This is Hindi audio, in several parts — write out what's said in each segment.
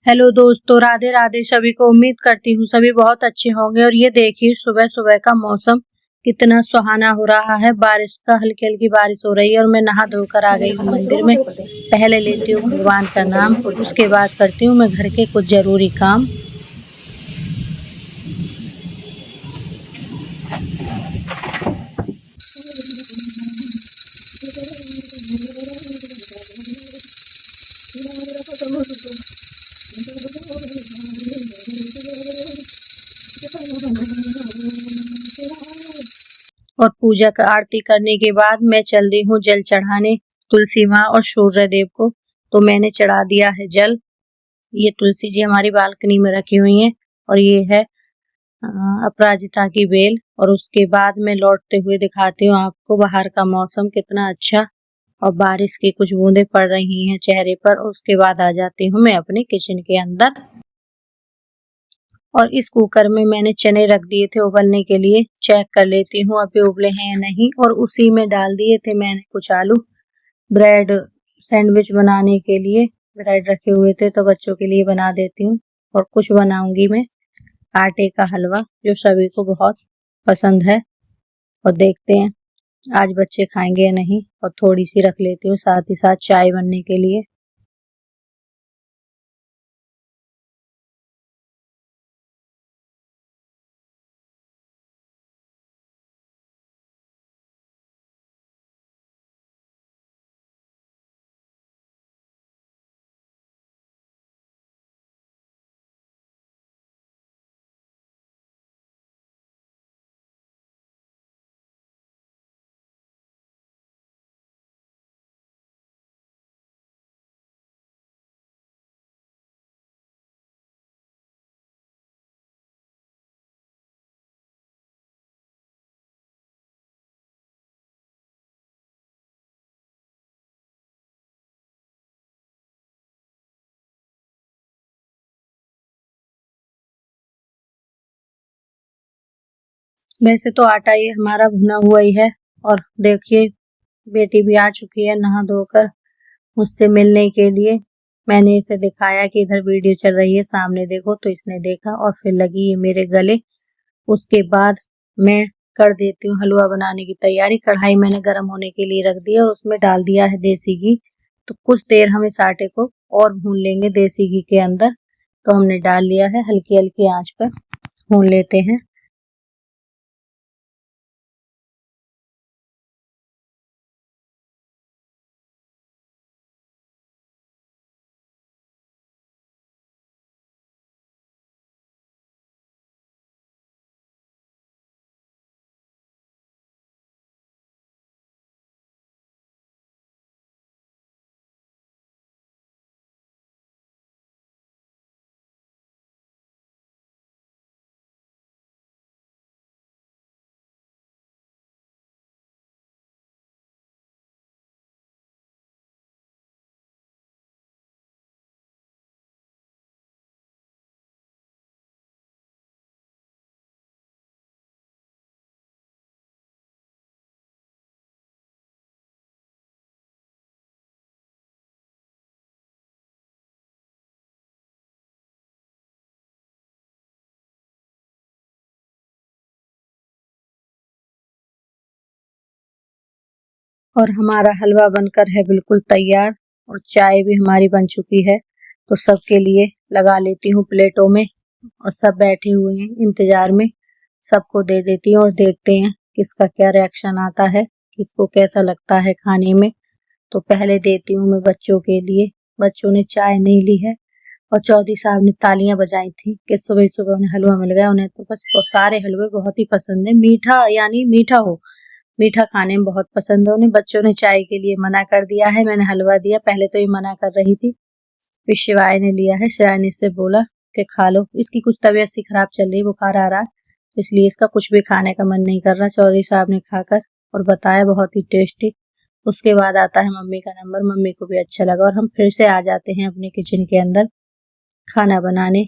हेलो दोस्तों, राधे राधे सभी को। उम्मीद करती हूँ सभी बहुत अच्छे होंगे। और ये देखिए सुबह सुबह का मौसम कितना सुहाना हो रहा है। बारिश का हल्की हल्की बारिश हो रही है और मैं नहा धोकर आ गई हूँ मंदिर में। पहले लेती हूँ भगवान का नाम, उसके बाद करती हूँ मैं घर के कुछ जरूरी काम। और पूजा का आरती करने के बाद मैं चल दी हूँ जल चढ़ाने तुलसी माँ और सूर्य देव को। तो मैंने चढ़ा दिया है जल। ये तुलसी जी हमारी बालकनी में रखी हुई हैं और ये है अपराजिता की बेल। और उसके बाद मैं लौटते हुए दिखाती हूँ आपको बाहर का मौसम कितना अच्छा, और बारिश की कुछ बूंदें पड़ रही हैं चेहरे पर। और उसके बाद आ जाती हूँ मैं अपने किचन के अंदर। और इस कुकर में मैंने चने रख दिए थे उबलने के लिए। चेक कर लेती हूँ अभी उबले हैं या नहीं। और उसी में डाल दिए थे मैंने कुछ आलू। ब्रेड सैंडविच बनाने के लिए ब्रेड रखे हुए थे तो बच्चों के लिए बना देती हूँ। और कुछ बनाऊंगी मैं आटे का हलवा जो सभी को बहुत पसंद है। और देखते हैं आज बच्चे खाएंगे या नहीं। और थोड़ी सी रख लेती हूँ साथ ही साथ चाय बनने के लिए। वैसे तो आटा ये हमारा भुना हुआ ही है। और देखिए बेटी भी आ चुकी है नहा धोकर मुझसे मिलने के लिए। मैंने इसे दिखाया कि इधर वीडियो चल रही है सामने देखो, तो इसने देखा और फिर लगी ये मेरे गले। उसके बाद मैं कर देती हूँ हलवा बनाने की तैयारी। कढ़ाई मैंने गर्म होने के लिए रख दी और उसमें डाल दिया है देसी घी। तो कुछ देर हम इस आटे को और भून लेंगे देसी घी के अंदर। तो हमने डाल लिया है, हल्की हल्की आंच पर भून लेते हैं। और हमारा हलवा बनकर है बिल्कुल तैयार। और चाय भी हमारी बन चुकी है। तो सबके लिए लगा लेती हूँ प्लेटों में। और सब बैठे हुए हैं इंतजार में। सबको दे देती हूँ और देखते हैं किसका क्या रिएक्शन आता है, किसको कैसा लगता है खाने में। तो पहले देती हूँ मैं बच्चों के लिए। बच्चों ने चाय नहीं ली है। और चौधरी साहब ने तालियां बजाई थी कि सुबह सुबह उन्हें हलवा मिल गया। उन्हें तो बस वो सारे हलवे बहुत ही पसंद है। मीठा यानी मीठा हो, मीठा खाने में बहुत पसंद है उन्हें। बच्चों ने चाय के लिए मना कर दिया है, मैंने हलवा दिया। पहले तो ये मना कर रही थी, फिर शिवाय ने लिया है। शिवाय ने इससे बोला कि खा लो। इसकी कुछ तबीयत सी खराब चल रही, बुखार आ रहा है, तो इसलिए इसका कुछ भी खाने का मन नहीं कर रहा। चौधरी साहब ने खाकर और बताया बहुत ही टेस्टी। उसके बाद आता है मम्मी का नंबर। मम्मी को भी अच्छा लगा और हम फिर से आ जाते हैं अपने किचन के अंदर खाना बनाने।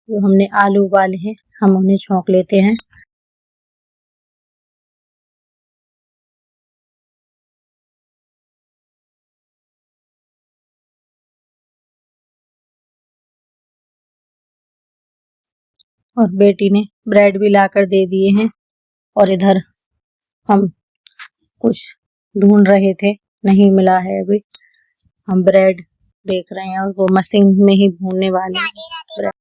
जो हमने आलू उबाले हैं हम उन्हें छौंक लेते हैं। और बेटी ने ब्रेड भी लाकर दे दिए हैं। और इधर हम कुछ ढूंढ रहे थे, नहीं मिला है अभी। हम ब्रेड देख रहे हैं और वो मशीन में ही भूनने वाले हैं ब्रेड।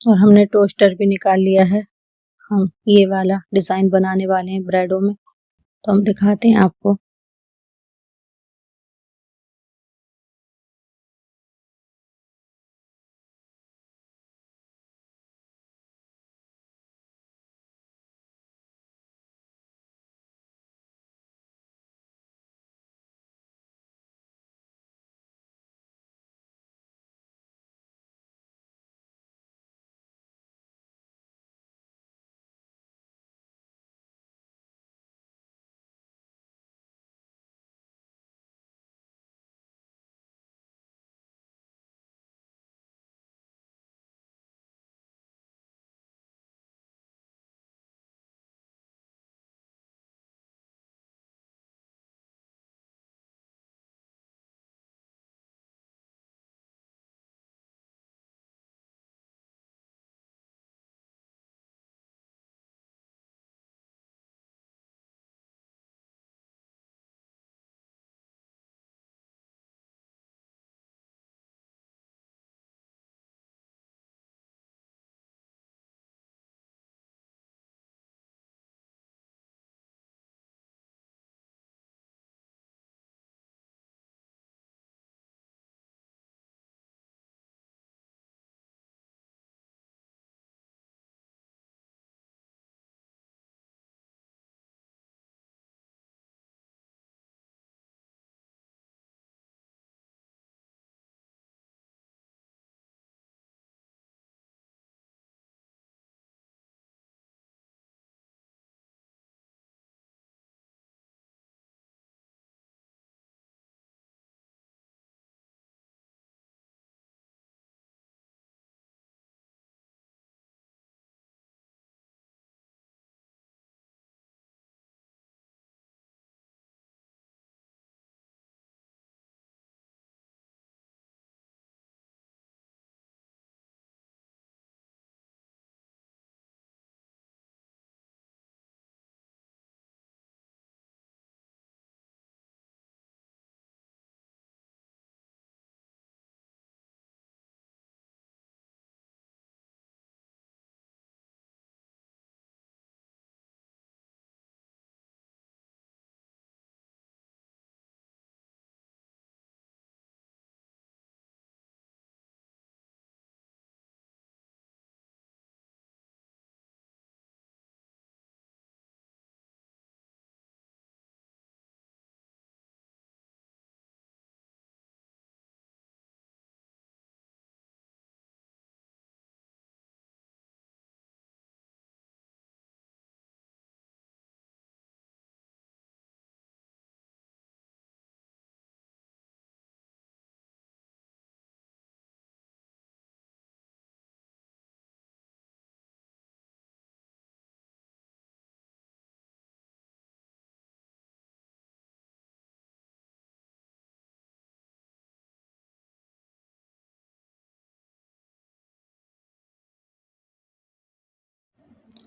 और हमने टोस्टर भी निकाल लिया है। हम ये वाला डिजाइन बनाने वाले हैं ब्रेडों में, तो हम दिखाते हैं आपको।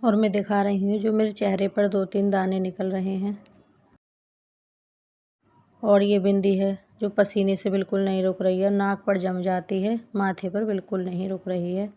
और मैं दिखा रही हूँ जो मेरे चेहरे पर 2-3 दाने निकल रहे हैं। और ये बिंदी है जो पसीने से बिल्कुल नहीं रुक रही है, नाक पर जम जाती है, माथे पर बिल्कुल नहीं रुक रही है।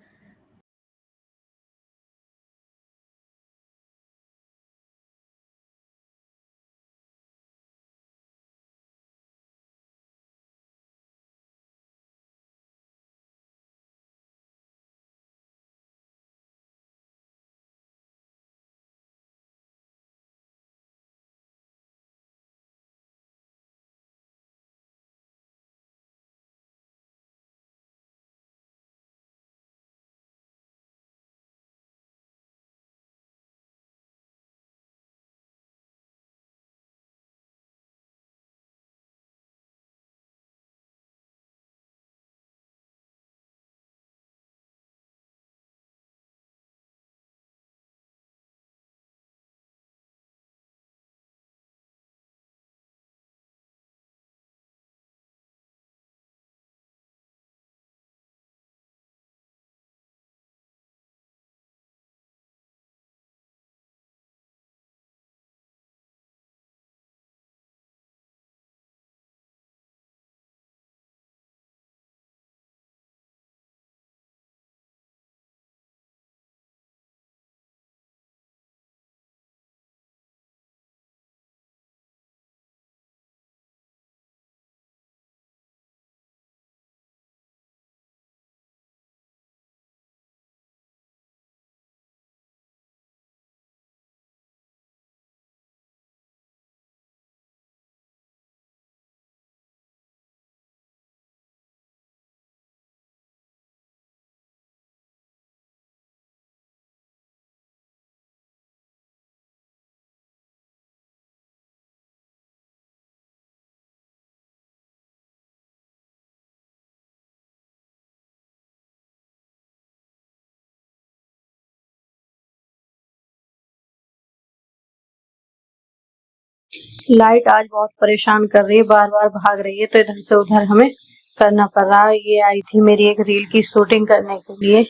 लाइट आज बहुत परेशान कर रही है, बार-बार भाग रही है, तो इधर से उधर हमें करना पड़ रहा है। ये आई थी मेरी एक रील की शूटिंग करने के लिए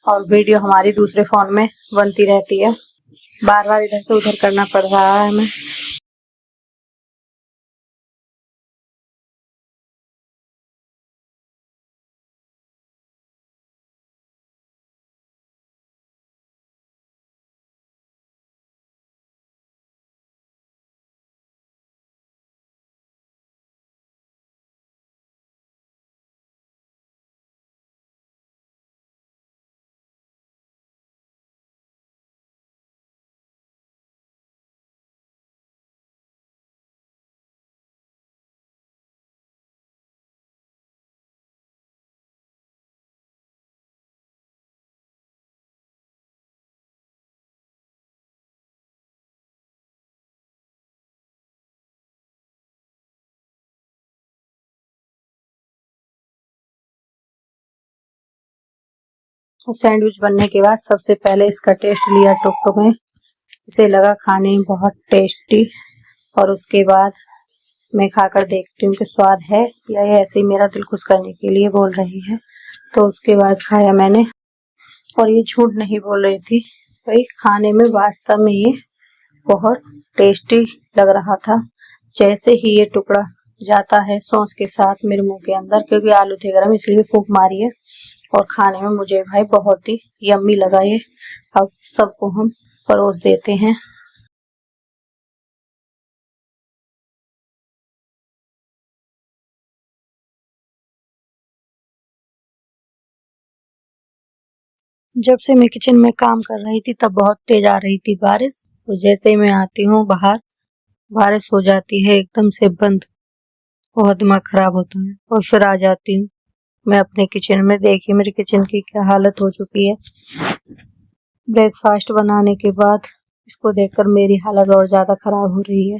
और वीडियो हमारी दूसरे फोन में बनती रहती है। बार-बार इधर से उधर करना पड़ रहा है हमें। सैंडविच बनने के बाद सबसे पहले इसका टेस्ट लिया टुक में, इसे लगा खाने में बहुत टेस्टी और उसके बाद मैं खाकर देखती हूँ कि स्वाद है या ये ऐसे ही मेरा दिल खुश करने के लिए बोल रही है। तो उसके बाद खाया मैंने और ये झूठ नहीं बोल रही थी भाई, खाने में वास्तव में ये बहुत टेस्टी लग रहा था। जैसे ही ये टुकड़ा जाता है सॉस के साथ मेरे मुंह के अंदर, क्योंकि आलू थे गरम इसलिए फूंक मारी है और खाने में मुझे भाई बहुत ही यम्मी लगा ये। अब सबको हम परोस देते हैं। जब से मैं किचन में काम कर रही थी तब बहुत तेज आ रही थी बारिश, तो जैसे ही मैं आती हूँ बाहर बारिश हो जाती है एकदम से बंद। बहुत दिमाग खराब होता है और फिर आ जाती हूँ मैं अपने किचन में। देखिए मेरी किचन की क्या हालत हो चुकी है। ब्रेकफास्ट बनाने के बाद इसको देखकर मेरी हालत और ज्यादा खराब हो रही है।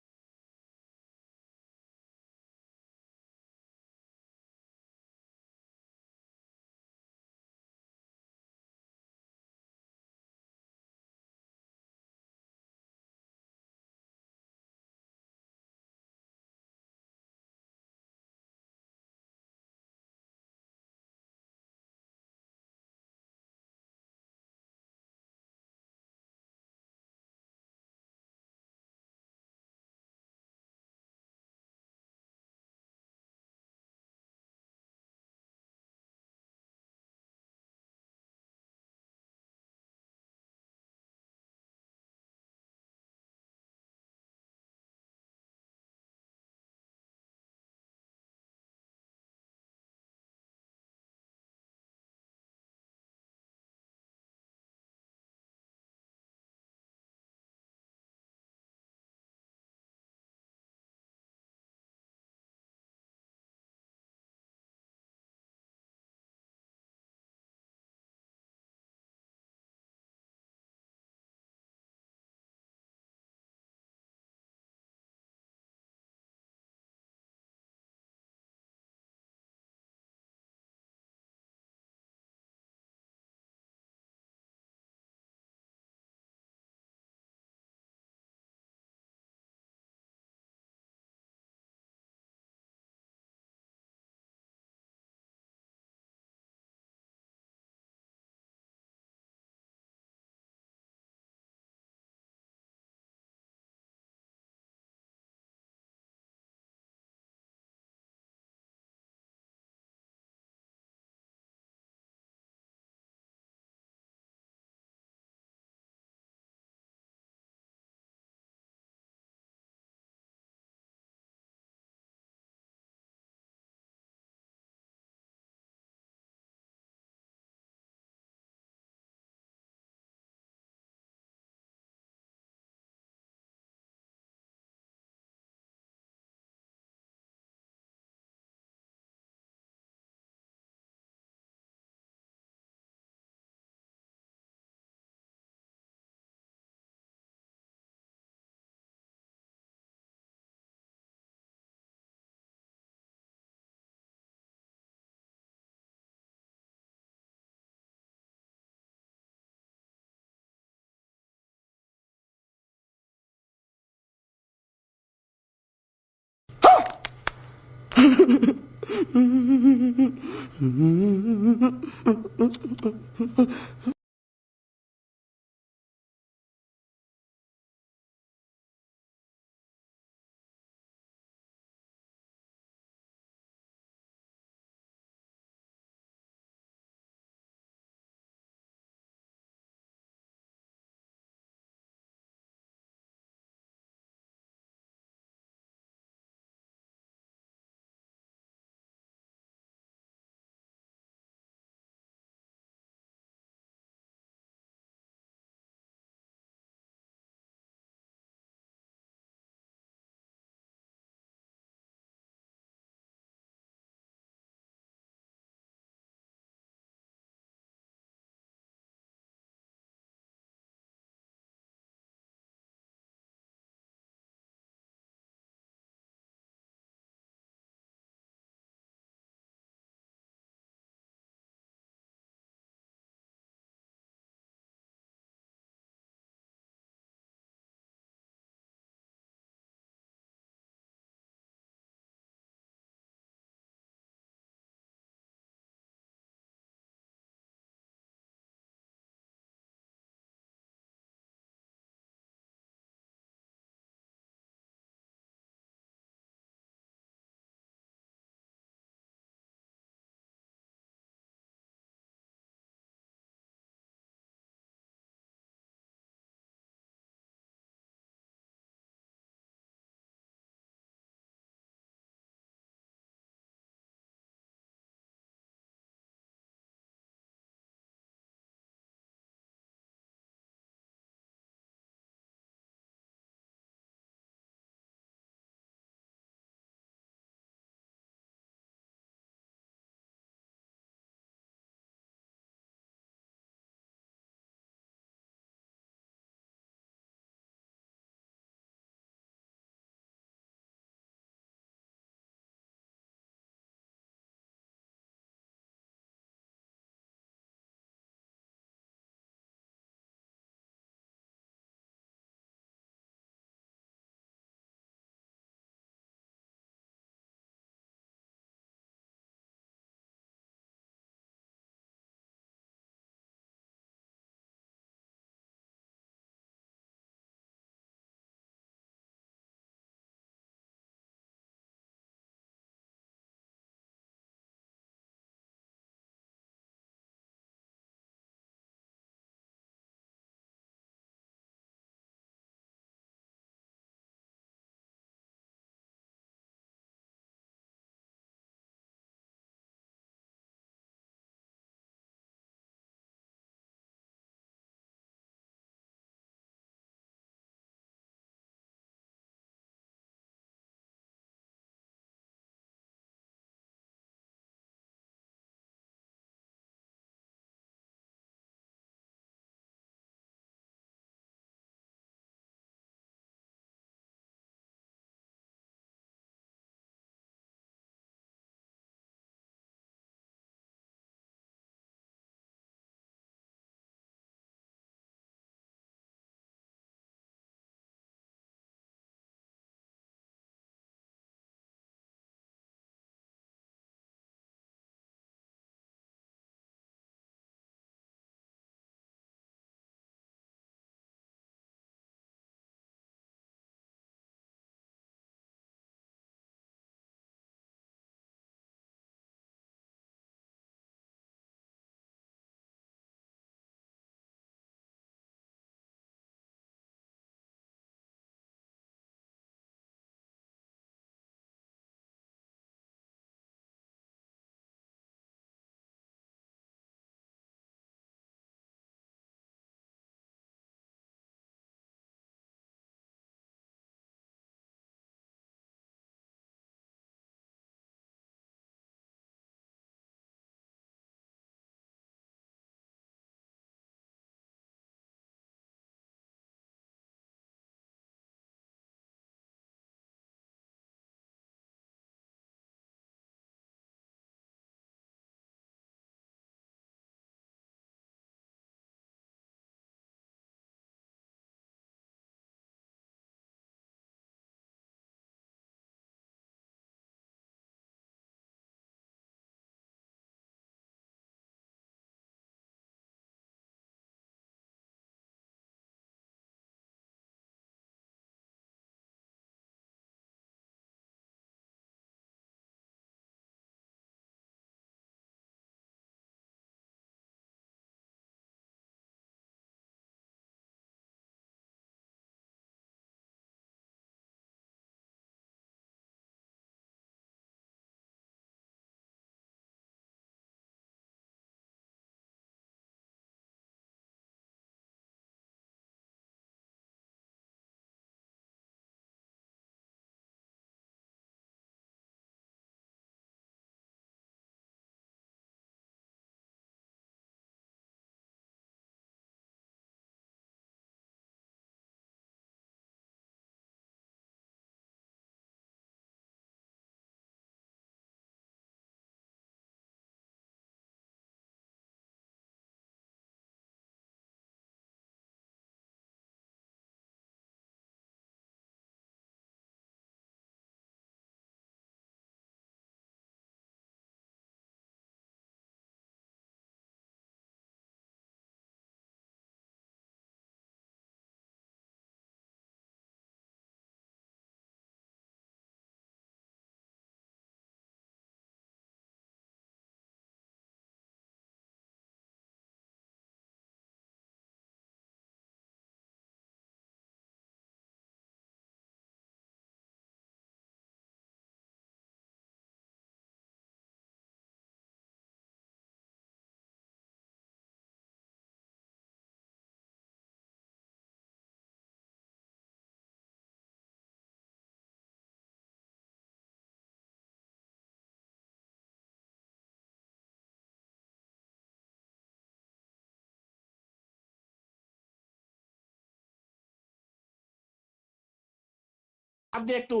अब देख तू,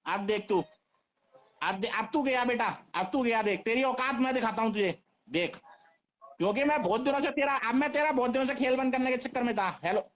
अब देख तू, अब तू गया बेटा, अब तू गया। देख तेरी औकात मैं दिखाता हूँ तुझे, देख। क्योंकि मैं बहुत दिनों से तेरा, अब मैं तेरा बहुत दिनों से खेल बंद करने के चक्कर में था। हेलो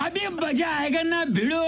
अभी मजा आएगा ना भिड़ो।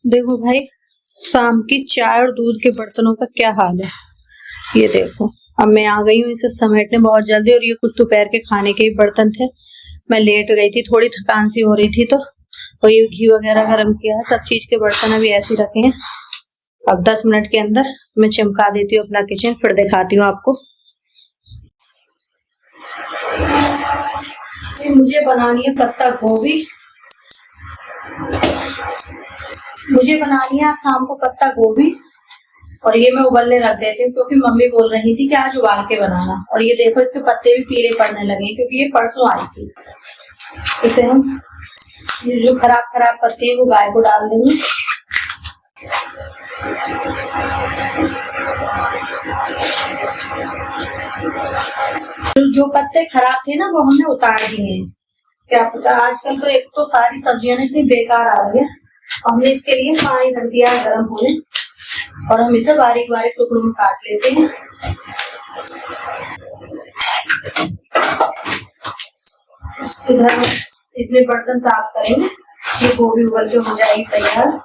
देखो भाई, शाम की चाय और दूध के बर्तनों का क्या हाल है, ये देखो। अब मैं आ गई हूँ इसे समेटने बहुत जल्दी, और ये कुछ दोपहर के खाने के ही बर्तन थे। मैं लेट गई थी, थोड़ी थकान सी हो रही थी, तो ये घी वगैरह गर्म किया है। सब चीज के बर्तन अभी ऐसे रखे हैं। अब 10 मिनट के अंदर मैं चमका देती हूँ अपना किचन, फिर दिखाती हूँ आपको। मुझे बनानी है पत्ता गोभी, मुझे बनानी है आज शाम को पत्ता गोभी, और ये मैं उबलने रख देती हूँ क्योंकि मम्मी बोल रही थी कि आज उबाल के बनाना। और ये देखो इसके पत्ते भी पीले पड़ने लगे हैं क्योंकि ये परसों आई थी। इसे हम ये जो खराब पत्ते हैं वो गाय को डाल देंगे। जो पत्ते खराब थे ना वो हमने उतार दिए हैं। क्या पता, आजकल तो एक तो सारी सब्जियां इतनी बेकार आ रही है। हमने इसके लिए पानी रख दिया गर्म होने, और हम इसे बारीक बारीक टुकड़ों में काट लेते हैं। इधर इतने बर्तन साफ करेंगे, ये गोभी उबल के हो जाएगी तैयार।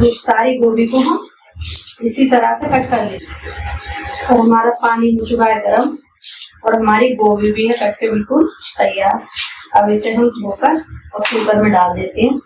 ये सारी गोभी को हम इसी तरह से कट कर लेते हैं। और हमारा पानी हो चुका है गर्म, और हमारी गोभी भी है कट के बिल्कुल तैयार। अब इसे हम धोकर और कुकर में डाल देते हैं।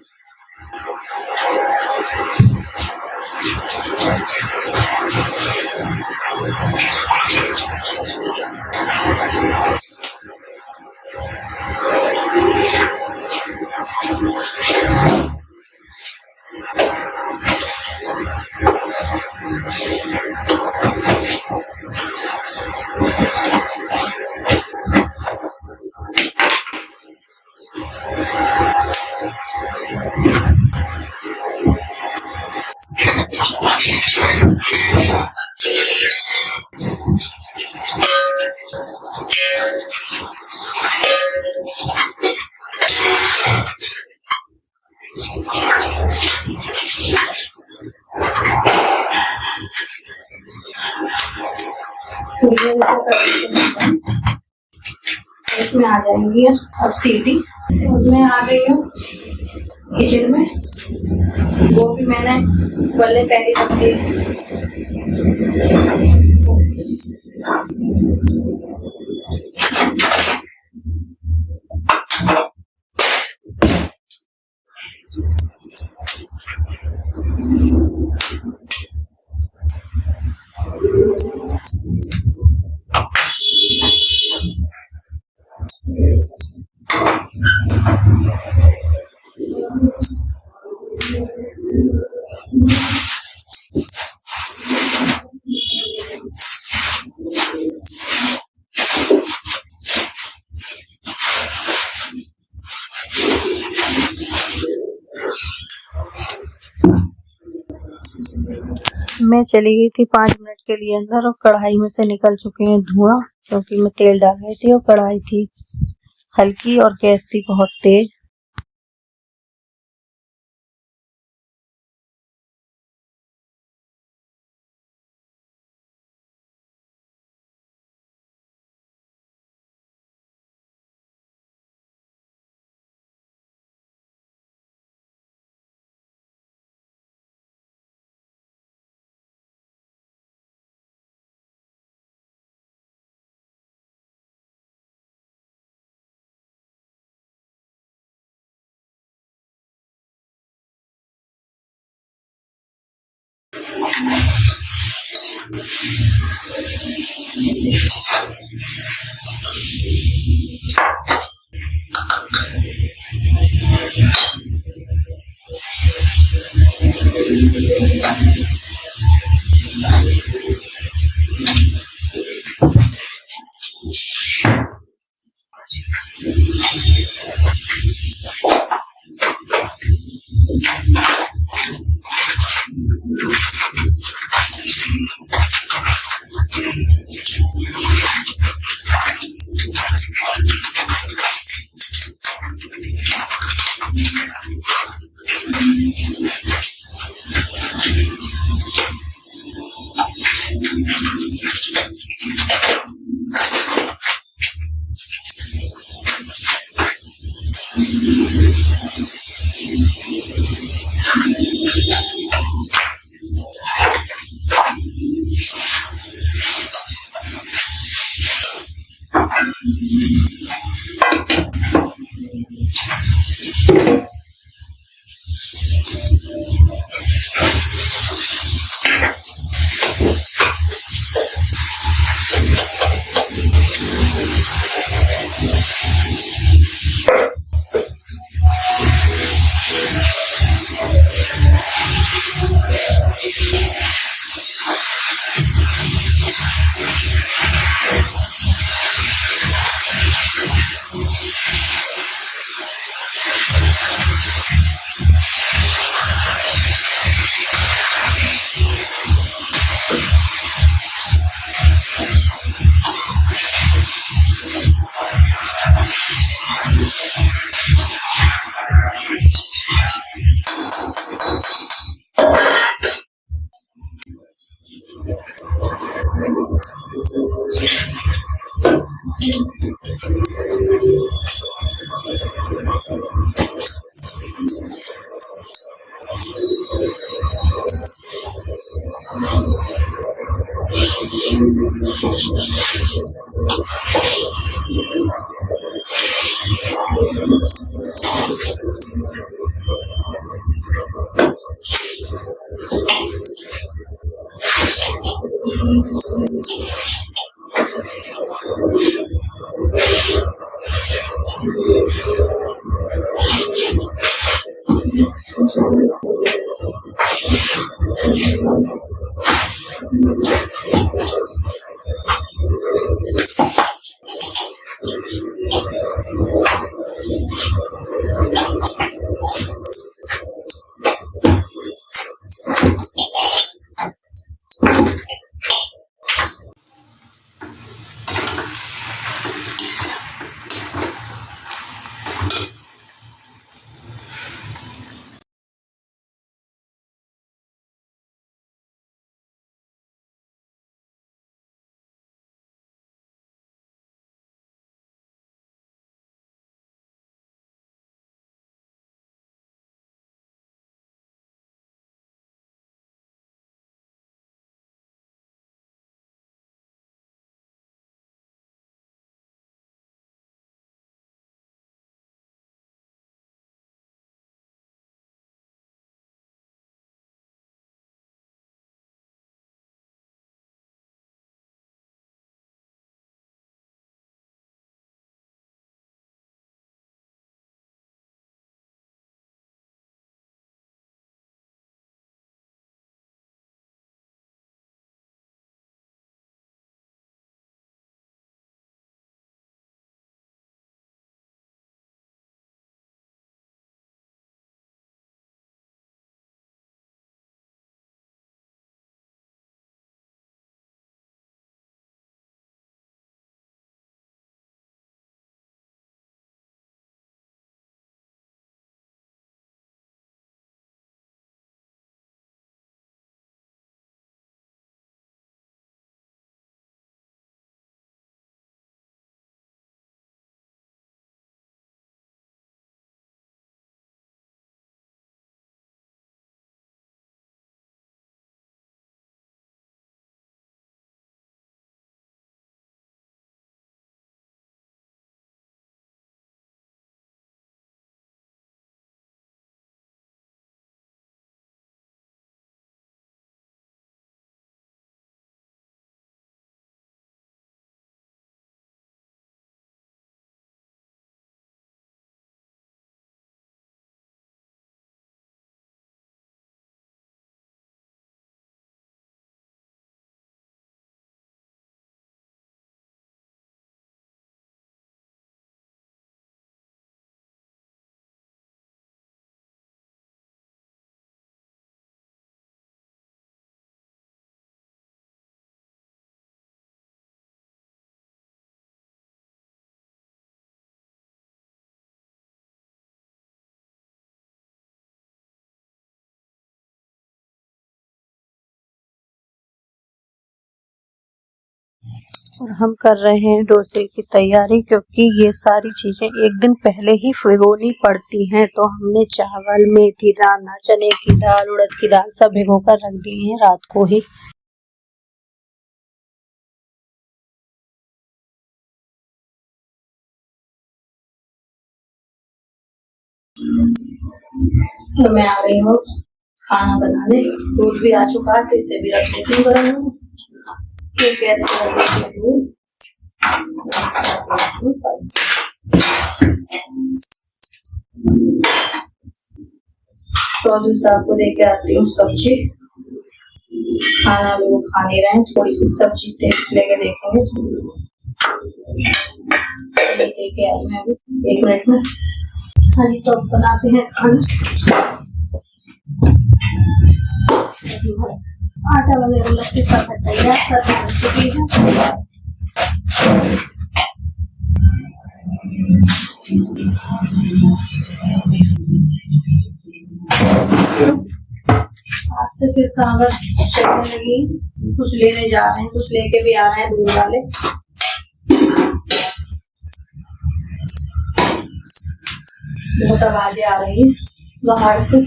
इसमें आ जाएंगी अब सीटी। उसमें आ गई हूँ किचन में। गोभी मैंने उबलने पहले रख दी, मैं चली गई थी 5 मिनट के लिए अंदर और कढ़ाई में से निकल चुके हैं धुआं, क्योंकि मैं तेल डाल रही थी और कढ़ाई थी हल्की और गैस थी बहुत तेज। और हम कर रहे हैं डोसे की तैयारी, क्योंकि ये सारी चीजें एक दिन पहले ही भिगोनी पड़ती हैं। तो हमने चावल, मेथी दाना, चने की दाल, उड़द की दाल सब भिगो कर रख दिए हैं रात को ही। और मैं आ गई हूँ खाना बनाने। दूध भी आ चुका है तो इसे भी रख देती हूँ गर्म में। फिर गैस पर रख देती हूँ। प्रोड्यूस आपको देके आती हूँ सब्जी। खाना भी वो खा नहीं रहे हैं, थोड़ी सी सब्जी टेस्ट लेके देखेंगे। लेके आई मैं अभी 1 मिनट में। हाँ जी, तो अब बनाते हैं खाना। आटा वगैरह लग के सब तैयार सब बन चुकी है। आज से फिर कागज चलने लगी, कुछ लेने जा रहे हैं, कुछ लेके भी आ रहे हैं दूध वाले। बहुत आवाजें आ रही है बाहर से।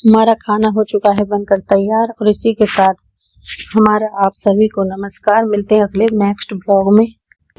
हमारा खाना हो चुका है बनकर तैयार। और इसी के साथ हमारा आप सभी को नमस्कार। मिलते हैं अगले नेक्स्ट ब्लॉग में।